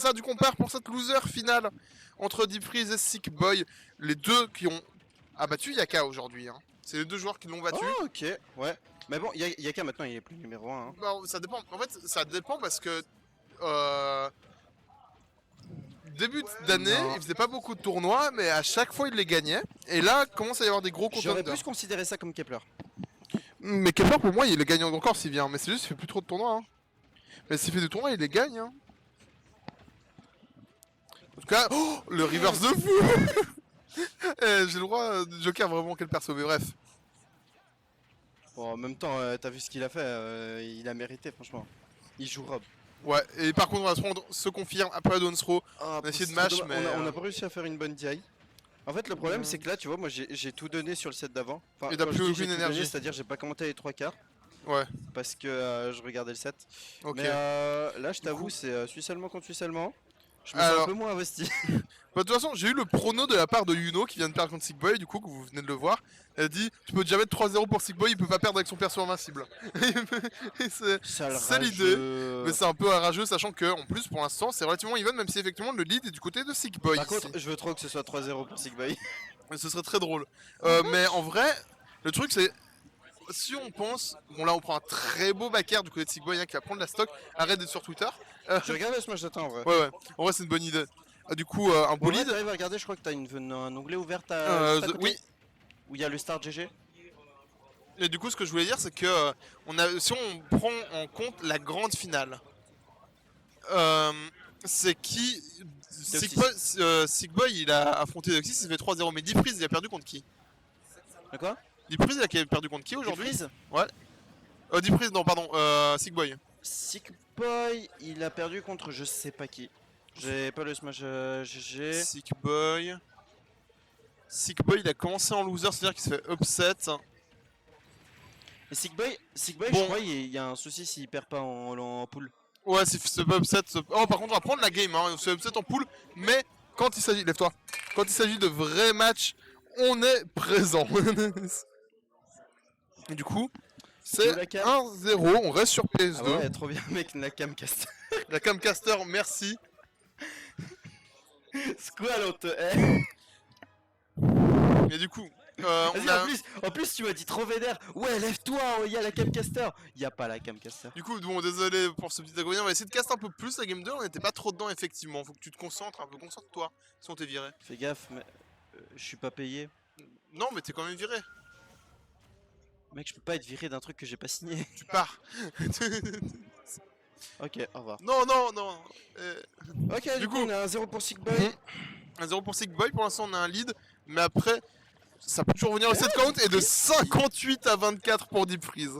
ça, du coup, on part pour cette loser finale entre Deep Freeze et Sick Boy. Les deux qui ont abattu Yaka aujourd'hui. Hein. C'est les deux joueurs qui l'ont battu. Oh, ok, ouais. Mais bon, Yaka maintenant il est plus numéro 1. Hein. Bah, ça dépend. En fait, ça dépend parce que début d'année, il faisait pas beaucoup de tournois, mais à chaque fois il les gagnait. Et là, commence à y avoir des gros J'aurais contenders. plus considéré ça comme Kepler. Mais Kepler, pour moi, il les gagne encore s'il vient. Mais c'est juste qu'il fait plus trop de tournois. Hein. Mais s'il fait des tournois, il les gagne. Hein. En tout cas, oh, le reverse de fou. J'ai le droit de Joker vraiment quel perso, mais bref. Bon, en même temps, t'as vu ce qu'il a fait, il a mérité franchement. Il joue Rob. Ouais, et par contre, on va se prendre, se confirme, après Dawn's Row. Ah, On a essayé de match, mais. On a pas réussi à faire une bonne DI. En fait, le problème, c'est que là, tu vois, moi j'ai tout donné sur le set d'avant. Enfin, Et t'as quand plus je dis aucune j'ai tout énergie. donné, c'est-à-dire j'ai pas commenté les 3 quarts. Ouais, Parce que je regardais le set. ok. Mais là, je t'avoue, c'est Suisse allemand contre Suisse allemand. Je me sens Alors- un peu moins investi. Bah, de toute façon, j'ai eu le prono de la part de Yuno qui vient de perdre contre Sick Boy, du coup, que vous venez de le voir. Elle dit tu peux déjà mettre 3-0 pour Sick Boy, il peut pas perdre avec son perso invincible. C'est l'idée. Mais c'est un peu rageux, sachant que, en plus, pour l'instant, c'est relativement even, même si effectivement le lead est du côté de Sick Boy. Par ici. contre, je veux trop que ce soit 3-0 pour Sigboy. Ce serait très drôle. Mais en vrai, le truc c'est. Si on pense. Bon, là on prend un très beau backer du côté de Sick Boy hein, qui va prendre la stock. Arrête d'être sur Twitter. Je regarde le Smash Data en vrai. Ouais, ouais. En vrai, c'est une bonne idée. Du coup, un Bon, là, bolide. t'arrives à regarder, je crois que t'as un onglet ouvert à, juste à côté, Oui. où il y a le Star GG. Et du coup, ce que je voulais dire, c'est que si on prend en compte la grande finale, c'est qui Sick Boy, il a affronté Deoxys, il fait 3-0. Mais Deep Freeze, il a perdu contre qui? De quoi? Deep Freeze, il a perdu contre qui aujourd'hui? Freeze. Deep Freeze, non, pardon, Sick Boy. Sickboy, il a perdu contre je sais pas qui. J'ai pas le Smash GG. Sick Boy. Sick Boy, il a commencé en loser, c'est-à-dire qu'il se fait upset. Et Sickboy, Bon. je crois il y a un souci s'il perd pas en pool. Ouais, c'est se fait upset. Oh, par contre, on va prendre la game, hein. On se fait upset en pool, mais quand il s'agit, lève-toi, quand il s'agit de vrais matchs, on est présent. Et du coup, c'est 1-0, on reste sur PS2. Ah ouais, trop bien, mec, la camcaster. La Camcaster, merci. Squall, on te hait. Et du coup, Vas-y, en plus, tu m'as dit trop vénère. Ouais, lève-toi, il y a la camcaster. Il y a pas la camcaster. Du coup, bon, désolé pour ce petit inconvénient, on va essayer de caster un peu plus la game 2, on n'était pas trop dedans effectivement, faut que tu te concentres un peu, concentre-toi, si on t'est viré. Fais gaffe, mais je suis pas payé. Non, mais t'es quand même viré, Mec, je peux pas être viré d'un truc que j'ai pas signé. tu pars. Ok, au revoir. Non, non, non. Ok, du coup, on a un 0 pour Sickboy. 1-0 pour Sick Boy, pour l'instant on a un lead, mais après, ça peut toujours venir au set count, et de 58 à 24 pour Deep Freeze.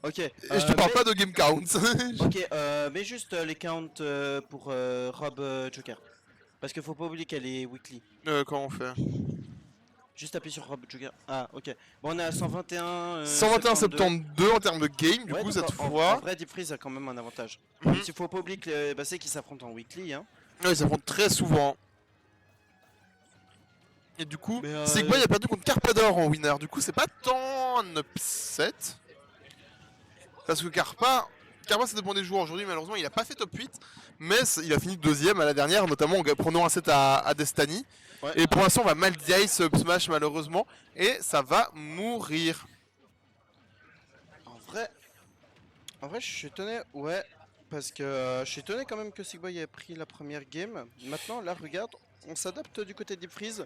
Ok. Et je te parle pas de game count. Ok, mais juste les counts pour Rob Joker. Parce qu'il faut pas oublier qu'elle est weekly. Comment on fait? Juste appuyer sur Rob Joker. Ah, ok. Bon, on est à 121. 121 72 en termes de game, du Ouais, coup, donc cette en fois. vrai, Deep Freeze a quand même un avantage. Mhm. Il faut pas oublier que c'est qu'ils s'affrontent en weekly. Hein. Ouais, ça prend très souvent. Et du coup, Mais, Sick Boy a perdu contre Carpador en winner. Du coup, c'est pas tant un upset. Parce que Carpa, ça dépend des joueurs. Aujourd'hui, malheureusement, il a pas fait top 8. Mais il a fini deuxième à la dernière, notamment en prenant un set à Destiny. Ouais. Et pour l'instant, on va mal DI ce up smash, malheureusement. Et ça va mourir. En vrai, je suis étonné. Ouais. Parce que je suis étonné quand même que Sickboy ait pris la première game. Maintenant, là, regarde, on s'adapte du côté de Deep Freeze.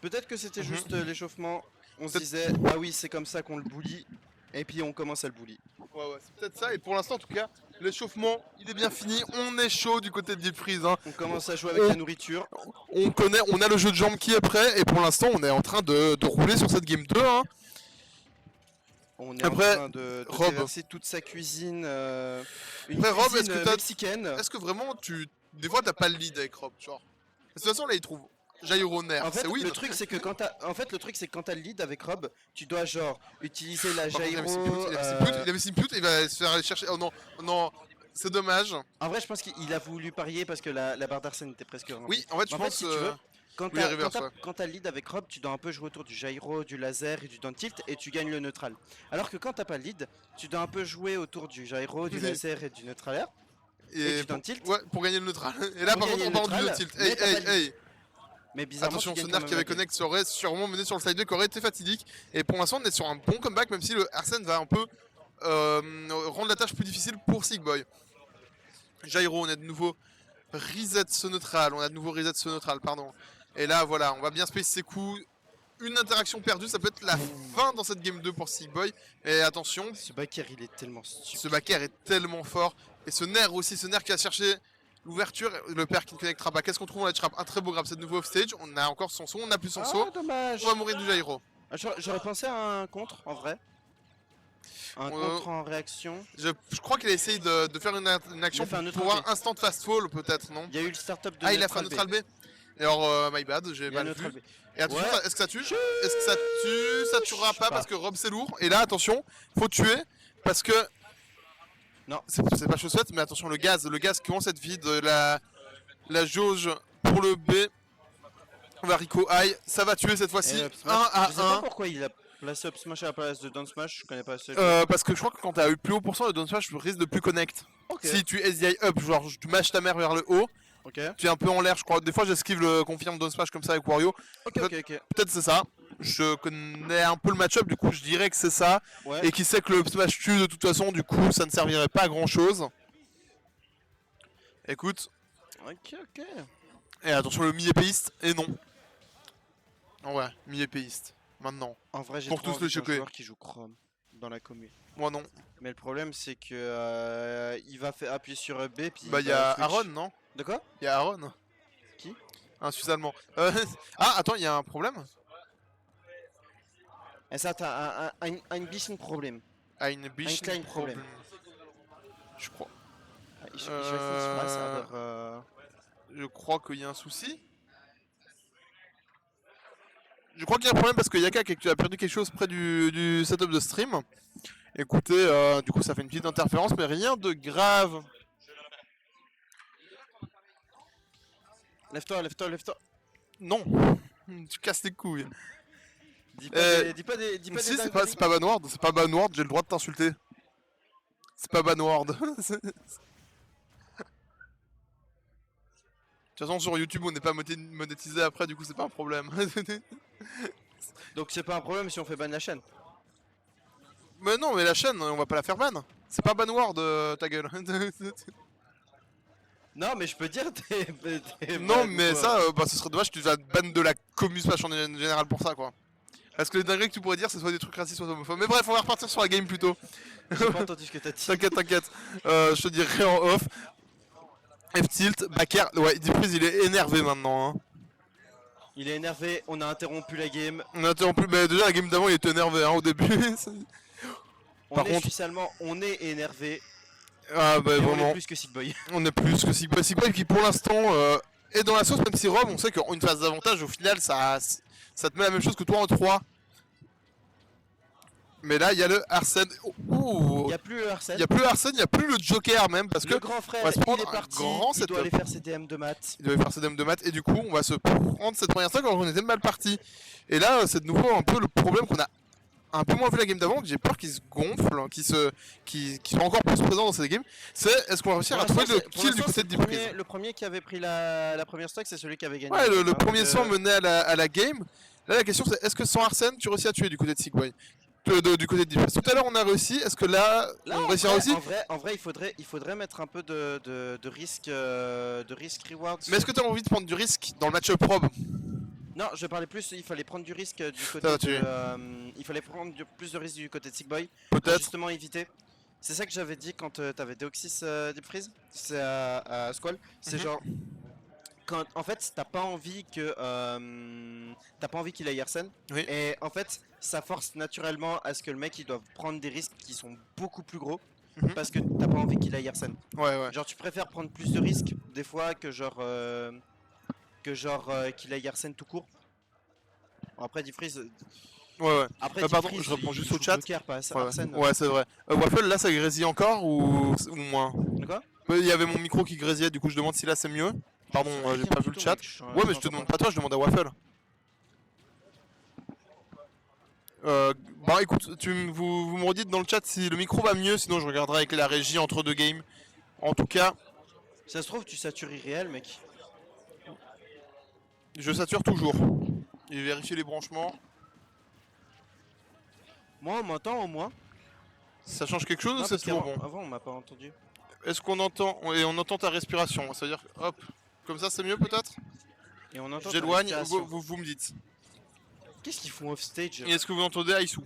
Peut-être que c'était juste l'échauffement. On se disait, ah oui, c'est comme ça qu'on le bully. Et puis on commence à le bully. Ouais, c'est peut-être ça. Et pour l'instant, en tout cas, l'échauffement, il est bien fini. On est chaud du côté de Deep Freeze. Hein. On commence à jouer avec la nourriture. On a le jeu de jambes qui est prêt. Et pour l'instant, on est en train de rouler sur cette game 2. Hein. On est Après, en train de Rob. déverser toute sa cuisine. Une Après, Rob, cuisine est-ce que mexicaine. Est-ce que vraiment des fois t'as pas le lead avec Rob, genre? De toute façon là il trouve Jairo Nair, En fait, c'est oui. le truc c'est que quand t'as le lead avec Rob, tu dois genre utiliser la Par contre, gyro. il avait Simpute, il va se faire aller chercher. Oh non, non, c'est dommage. En vrai, je pense qu'il a voulu parier parce que la barre d'Arsène était presque remplie. Oui, en fait, je pense. si tu veux, quand oui, reverse, ouais. t'as le lead avec Rob, tu dois un peu jouer autour du gyro, du laser et du down tilt et tu gagnes le neutral. Alors que quand t'as pas le lead, tu dois un peu jouer autour du gyro, du laser et du neutral air. Et tu donnes tilt. Ouais, pour gagner le neutral. Et là, Pour par contre, gagner on le parle du neutral, tilt. mais Hey, t'as hey, pas de hey. Mais bizarrement, Attention, tu ce gagnes nerf quand qui même avait la game. connect serait sûrement mené sur le side B qui aurait été fatidique. Et pour l'instant, on est sur un bon comeback, même si le Arsène va un peu rendre la tâche plus difficile pour Sigboy. Gyro, on a de nouveau reset ce neutral. On a de nouveau reset ce neutral, pardon. Et là, voilà, on va bien space ses coups. Une interaction perdue, ça peut être la fin dans cette game 2 pour Sigboy. Et attention, Ce backer, il est tellement stupide. ce backer est tellement fort. Et ce nerf aussi, ce nerf qui a cherché l'ouverture, le père qui ne connectera pas. Qu'est-ce qu'on trouve? On a trap, un très beau grab, c'est de nouveau offstage. On a encore son saut, on n'a plus son saut. Ah, dommage. On va mourir du gyro. Ah, j'aurais pensé à un contre, en vrai. Un contre en réaction. Je crois qu'il a essayé de faire une action fait un neutral pour un B. instant fast fall, peut-être, non? Il y a eu le startup de Ah, il a fait un neutral B. Et alors, my bad, j'ai Il y a un mal neutral vu. B. Et attention, Ouais. est-ce que ça tue? Est-ce que ça tue? Ça tuera pas parce que Rob c'est lourd. Et là, attention, faut tuer parce que. Non. C'est pas chaussette, mais attention, le gaz commence à être vide. La jauge pour le B. On va Rico High, ça va tuer cette fois-ci. Et up 1 smash. à Je sais pas 1. pourquoi il a placé up smash à la place de down smash, je connais pas assez. Parce que je crois que quand t'as eu plus haut pourcent, le down smash risque de plus connect. Ok. Si tu SDI up, genre tu mâches ta mère vers le haut, Ok. tu es un peu en l'air, je crois. Des fois, j'esquive le confirme down smash comme ça avec Wario. Ok. Peut-être c'est ça. Je connais un peu le match-up, du coup, je dirais que c'est ça. Ouais. Et qui sait que le up smash tue de toute façon, du coup, ça ne servirait pas à grand chose. Écoute, Ok. et attention, le mi-épéiste, et non. Oh ouais, mi-épéiste. Maintenant. En vrai, j'ai Pour trop tous envie les d'un choquer. joueur qui joue Chrome dans la commune. Moi non. Mais le problème, c'est que il va faire appuyer sur B, puis Bah, il il y va a switch. Aaron, non? De quoi? Il y a Aaron. Qui? Un Suisse allemand. Ah, attends, il y a un problème? Es hat ein bisschen Problem. Ein bisschen klein Problem. Je crois. Ich weiß nicht was, aber Je crois qu'il y a un souci. Je crois qu'il y a un problème parce que Yaka a perdu quelque chose près du setup de stream. Écoutez, du coup ça fait une petite interférence, mais rien de grave. Lève-toi. Non, tu casses les couilles. Dis pas des Si, dingueries. c'est pas Banward, c'est pas Banward, j'ai le droit de t'insulter. C'est pas Banward. De toute façon sur YouTube on n'est pas monétisé après, du coup c'est pas un problème. Donc c'est pas un problème si on fait ban la chaîne. Mais non, mais la chaîne, on va pas la faire ban. C'est pas Banward, ta gueule. Non, mais je peux dire des Non, blagues, mais quoi. ça, bah, ce serait dommage, tu vas ban de la commu Smash en général pour ça, quoi. Parce que les dingueries que tu pourrais dire, c'est soit des trucs racistes, soit homophobes. Mais bref, on va repartir sur la game plutôt. J'ai pas entendu ce que t'as dit. T'inquiète. Je te dirai en off. F-tilt, backer. Ouais, Diprise, il est énervé maintenant. Hein. Il est énervé, on a interrompu la game. On a interrompu, mais déjà la game d'avant, il était énervé hein, au début. On est contre- suisse allemand, on est énervé. Ah, bah Et on vraiment. est plus que Sigboy. On est plus que Sigboy. Sigboy qui pour l'instant est dans la sauce, même si Rob, on sait qu'une phase d'avantage, au final, ça te met la même chose que toi en 3. Mais là, il y a le Arsène. Il n'y a plus Arsène. Il y a plus Arsène, il n'y a plus le Joker même, parce que Le grand frère, on va se il prendre est un parti. grand Il doit setup. aller faire ses DM de maths. il devait faire ses dames de maths, et du coup, on va se prendre cette première stack alors qu'on était mal parti. Et là, c'est de nouveau un peu le problème qu'on a un peu moins vu la game d'avant, que j'ai peur qu'il se gonfle, qu'il soit encore plus présent dans cette game. C'est est-ce qu'on va réussir à trouver le kill du côté de Diprise? Le premier qui avait pris la première stack, c'est celui qui avait gagné. Ouais, le Donc, premier sang menait à la game. Là, la question c'est est-ce que sans Arsène, tu réussis à tuer du côté de Sigboy? Du côté de Diprise. Tout à l'heure, on a réussi. Est-ce que là on réussira aussi? En vrai, il faudrait mettre un peu de risque reward. Mais est-ce que tu as envie de prendre du risque dans le match-up prob? Non, je parlais plus, il fallait prendre du risque du côté Ça va de, tuer. il fallait prendre plus de risque du côté de Sigboy. Peut-être. Justement éviter. C'est ça que j'avais dit quand t'avais Deoxys Deep Freeze. C'est à Squall. C'est Mhm. genre quand en fait t'as pas envie que qu'il aille Arsène. Oui. Et en fait ça force naturellement à ce que le mec il doit prendre des risques qui sont beaucoup plus gros. Mhm. Parce que t'as pas envie qu'il aille Arsène. Ouais. Genre tu préfères prendre plus de risques des fois que genre qu'il aille Arsène tout court. Bon, après Deep Freeze. Ouais. Après pardon, Deep Freeze, je réponds il juste joue au chat. Joker, pas Ouais, Arsène. ouais, c'est vrai. Waffle, là, ça grésille encore ou moins? De quoi? Il y avait mon micro qui grésillait, du coup, je demande si là c'est mieux. Pardon, j'ai pas vu le chat. Ouais, mais je te demande pas toi, je demande à Waffle. Bah écoute, vous me redites dans le chat si le micro va mieux, sinon je regarderai avec la régie entre deux games. En tout cas, Ça se trouve, tu satures irréel, mec. Je sature toujours. Et vérifier les branchements. Moi, on m'entend au moins. Ça change quelque chose ou Non, c'est parce toujours qu'avant bon? avant, on m'a pas entendu. Est-ce qu'on entend... Et on entend ta respiration. Ça veut dire... Hop. Comme ça c'est mieux peut-être? Et on entend ta J'éloigne, respiration. vous me dites. Qu'est-ce qu'ils font off stage? Et est-ce que vous entendez Aïssou?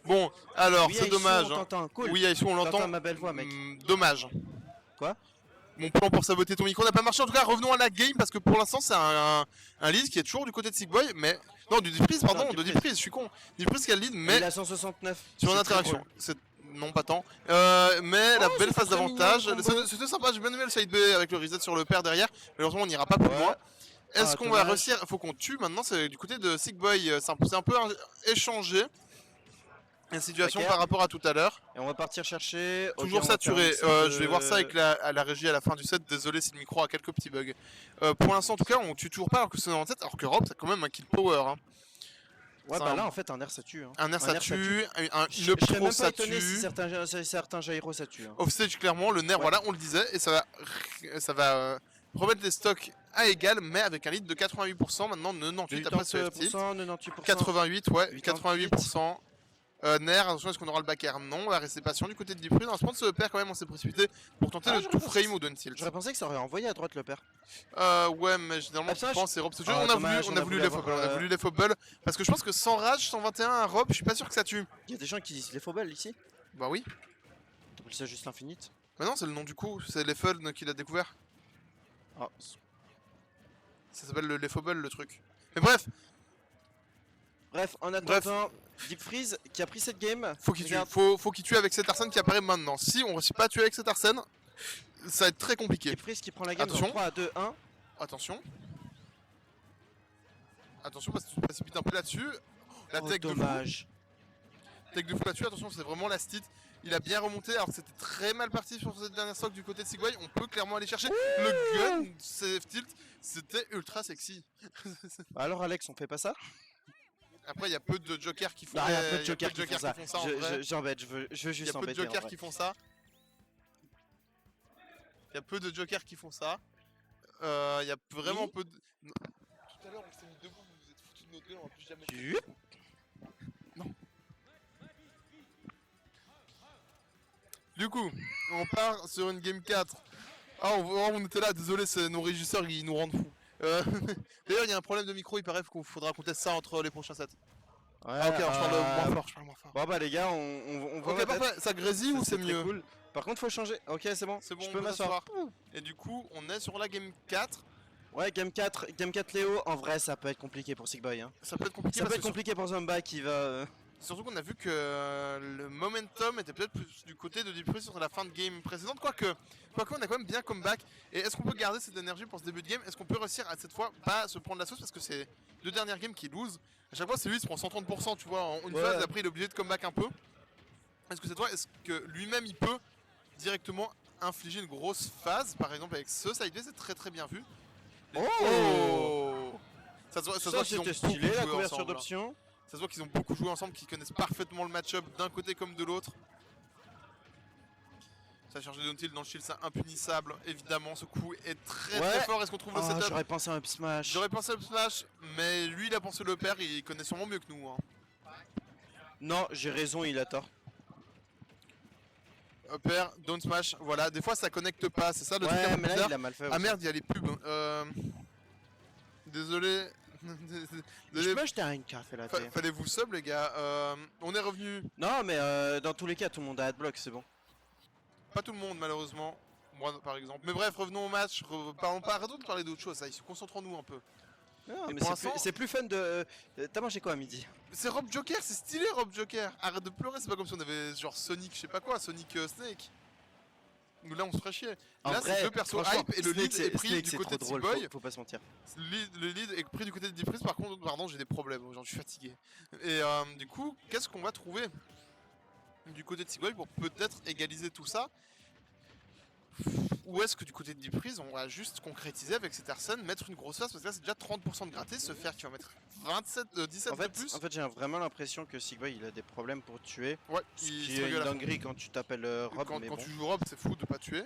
Bon, alors Oui, c'est Aïssou, dommage. on t'entend, cool. Oui, Aïssou, on l'entend. T'entends ma belle voix, mec. Dommage. Quoi? Mon plan pour saboter ton micro n'a pas marché. En tout cas, revenons à la game parce que pour l'instant, c'est un lead qui est toujours du côté de Sigboy, mais. Non, du Diprise, pardon, Non, de Diprise. Diprise, je suis con. Diprise qui a le lead, mais Il a 169. sur une C'est très interaction. drôle. C'est. Non, pas tant. Mais la belle c'était phase très mignon, d'avantage. le combo. C'était sympa, j'ai bien aimé le side B avec le reset sur le père derrière. Malheureusement, on n'ira pas plus Ouais. loin. Est-ce Ah, qu'on va dommage. réussir? Faut qu'on tue maintenant, c'est du côté de Sigboy. C'est un peu échangé. La situation Ok. par rapport à tout à l'heure. Et on va partir chercher. Ok, Toujours on va faire saturé. une sorte Je vais voir ça avec à la régie à la fin du set. Désolé si le micro a quelques petits bugs. Pour l'instant, en tout cas, on tue toujours pas alors que c'est en tête. Alors que Rob, c'est quand même un kill power. Hein. Ouais, C'est bah un- là, en fait, un air ça tue. Hein. Un air ça air, ça tue, Je une serais pro même pas ça étonné si tue. certains gyros ça tue. Hein. Offstage, clairement, le nerf, Ouais. voilà, on le disait. Et ça va remettre les stocks à égal, mais avec un lead de 88%. Maintenant, 98 après ce tilt. 98%. 88, ouais, 88. 88%. Ner, attention, est-ce qu'on aura le back air? Non, on va rester patient du côté de Diprise. On va se prendre ce père quand même, on s'est précipité pour tenter le j'aurais tout pensé frame ou d'un tilt. J'aurais pensé que ça aurait envoyé à droite le père. Ouais, mais généralement, je Absage. pense c'est Rob. Ce jeu, Ah, on a dommage, voulu, on a voulu les avoir, faux, on a voulu les faux balls, parce que je pense que sans rage, 121 à Rob, je suis pas sûr que ça tue. Il y a des gens qui disent les faux balles ici. Bah oui. T'appelles ça juste l'infinite. Mais non, c'est le nom du coup, c'est les Fun qu'il a découvert. Ah, Ça s'appelle le Leffable le truc. Mais bref, bref, en attendant, Deep Freeze qui a pris cette game. faut qu'il tue. Regarde. Faut qu'il tue avec cet Arsène qui apparaît maintenant. Si on réussit pas à tuer avec cet Arsène, ça va être très compliqué. Deep Freeze qui prend la game Attention. dans 3 à 2, 1. Attention. Attention parce que tu te précipites un peu là-dessus. La Oh, tech de fou. dommage. Tech de fou là-dessus, attention, c'est vraiment la stit. Il a bien remonté alors que c'était très mal parti sur cette dernière stock du côté de Sigway. On peut clairement aller chercher le gun save tilt. C'était ultra sexy. Bah alors Alex, on fait pas ça? Après, il y a peu de jokers qui font, Non, il y a peu de il jokers qui font ça. en vrai. J'embête, je veux Il y juste a peu de embêter. en jokers vrai. qui font ça. Il y a peu de jokers qui font ça. Il y a vraiment Oui. peu de. Non. Tout à l'heure, on s'est mis debout, vous vous êtes foutu de notre gueule, on va plus jamais. Yup. Du coup, on part sur une game 4. Ah, on était là, désolé, c'est nos régisseurs, ils nous rendent fous. D'ailleurs, il y a un problème de micro, il paraît qu'il faudra qu'on teste ça entre les prochains sets. Ouais, Ah, ok, alors je parle moins fort, je parle moins fort. Bon bah les gars, on voit Ok, ma tête. parfait, ça grésille ou c'est très mieux? cool. Par contre, faut changer. Ok, c'est bon. C'est bon, je on peux peut m'asseoir. s'asseoir. Et du coup, on est sur la game 4. Ouais, game 4 Léo. En vrai, ça peut être compliqué pour Sigboy. Hein. Ça peut être compliqué Ça peut parce être que compliqué pour Zomba qui va. surtout qu'on a vu que le momentum était peut-être plus du côté de Deep Freeze sur la fin de game précédente, quoique on a quand même bien comeback. Et est-ce qu'on peut garder cette énergie pour ce début de game? Est-ce qu'on peut réussir à cette fois pas se prendre la sauce parce que c'est deux dernières games qui lose. À chaque fois c'est lui qui se prend 130%, tu vois, en une Ouais. phase, après il est obligé de comeback un peu. Est-ce que cette fois, est-ce que lui-même il peut directement infliger une grosse phase, par exemple avec ce side B, c'est très très bien vu. Oh Ça se voit Ça qu'ils ont c'était beaucoup stylé la joué couverture ensemble, là. d'options. Ça se voit qu'ils ont beaucoup joué ensemble, qu'ils connaissent parfaitement le match-up d'un côté comme de l'autre. Ça charge de downtilt dans le shield, c'est impunissable. Évidemment, ce coup est très Ouais. très fort. Est-ce qu'on trouve le Ah, setup? j'aurais pensé à un up smash. J'aurais pensé à Smash, mais lui il a pensé le père, il connaît sûrement mieux que nous. Hein. Non, j'ai raison, il a tort. Père, don't smash, voilà. Des fois ça connecte pas, c'est ça le truc un Ouais, peu mais là bizarre. il a mal fait. Ah aussi. merde, il y a les pubs. Désolé. Je Désolé. peux acheter un café latte. Fallait vous sub les gars. On est revenu. Non, mais dans tous les cas, tout le monde a adblock, c'est bon. Pas tout le monde malheureusement. Moi par exemple. Mais bref, revenons au match. Parlons pas, arrêtons de parler d'autre chose. Ça, concentrons-nous un peu. Non, Et mais pour c'est l'instant- plus fun de. T'as mangé quoi à midi? C'est Rob Joker, c'est stylé Rob Joker. Arrête de pleurer, c'est pas comme si on avait genre Sonic, je sais pas quoi, Sonic Snake. Nous là on se ferait chier. En Là vrai, c'est deux persos franchement, hype et le lead est pris Snake, du c'est côté de trop drôle, Sigboy. faut pas se mentir. Le lead est pris du côté de Deep Freeze, par contre, pardon, j'ai des problèmes, genre je suis fatigué. Et du coup, qu'est-ce qu'on va trouver du côté de Sigboy pour peut-être égaliser tout ça? Ou est-ce que du côté de Deep Freeze, on va juste concrétiser avec cet Arsène, mettre une grosse phase, parce que là c'est déjà 30% de gratté, se faire qui va mettre 17 de plus. En fait j'ai vraiment l'impression que Sigboy il a des problèmes pour tuer. Ouais, Ce il qui se est régale une à fond. dinguerie quand tu t'appelles Rob, Quand, mais quand bon. tu joues Rob, c'est fou de pas tuer.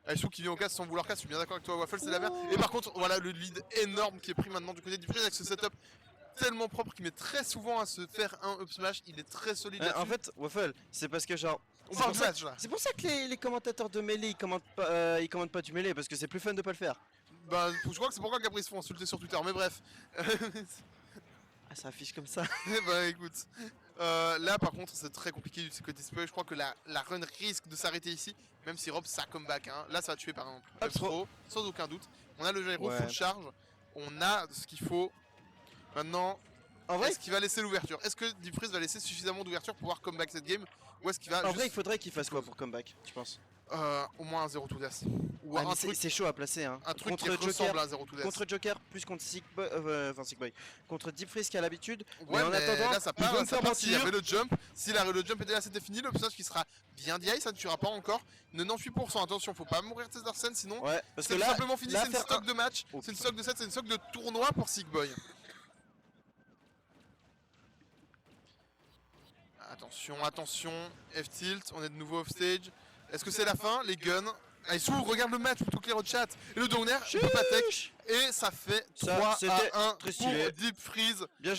Aishu qui vient au casse sans vouloir casse, je suis bien d'accord avec toi, Waffle, c'est la merde. Et par contre, voilà le lead énorme qui est pris maintenant du côté de Deep Freeze avec ce setup tellement propre qui met très souvent à se faire un up smash, il est très solide là-dessus. En fait, Waffle, c'est parce que genre. On c'est parle pour de ça match là. C'est pour ça que les commentateurs de Melee ils commentent pas du Melee parce que c'est plus fun de pas le faire. Bah, je crois que c'est pourquoi Gabriel se font insulter sur Twitter, mais bref. Ah, ça affiche comme ça. Bah écoute, là par contre c'est très compliqué du côté Display, je crois que la run risque de s'arrêter ici, même si Rob ça comeback, hein. Là ça va tuer par exemple Ah, F-Throw, sans aucun doute. On a le gyro Ouais. full charge, on a ce qu'il faut. Maintenant, En vrai, est-ce qu'il va laisser l'ouverture? Est-ce que Deep Freeze va laisser suffisamment d'ouverture pour pouvoir comeback cette game? Ou est-ce qu'il va en vrai, il juste, faudrait qu'il fasse quoi pour comeback, tu penses? au moins un 0 to death? Ou Ah, mais un truc, c'est chaud à placer, hein. un truc Contre qui Joker, ressemble à un 0 to death. contre Joker, plus contre Sigboy, enfin Sigboy, contre Deep Freeze qui a l'habitude. Ouais, en mais attendant, là ça il veut part, me faire s'il y mentir. avait le jump. Si le jump était là, c'était fini. Le personnage qui sera bien DI, ça ne tuera pas encore. 98%, attention, faut pas mourir de ces Arsène sinon. Ouais, parce que C'est tout là, simplement fini, là, c'est une faire stock de match, Oh, c'est une stock de set, c'est une stock de tournoi pour Sigboy. Attention, attention, F-tilt, on est de nouveau off stage. Est-ce que c'est la fin? Les guns. Aishu, regarde le match plutôt que les chat. Et le downer, il peut pas tech. Et ça fait Ça, 3 c'était à 1 très pour stylé. Deep Freeze. bien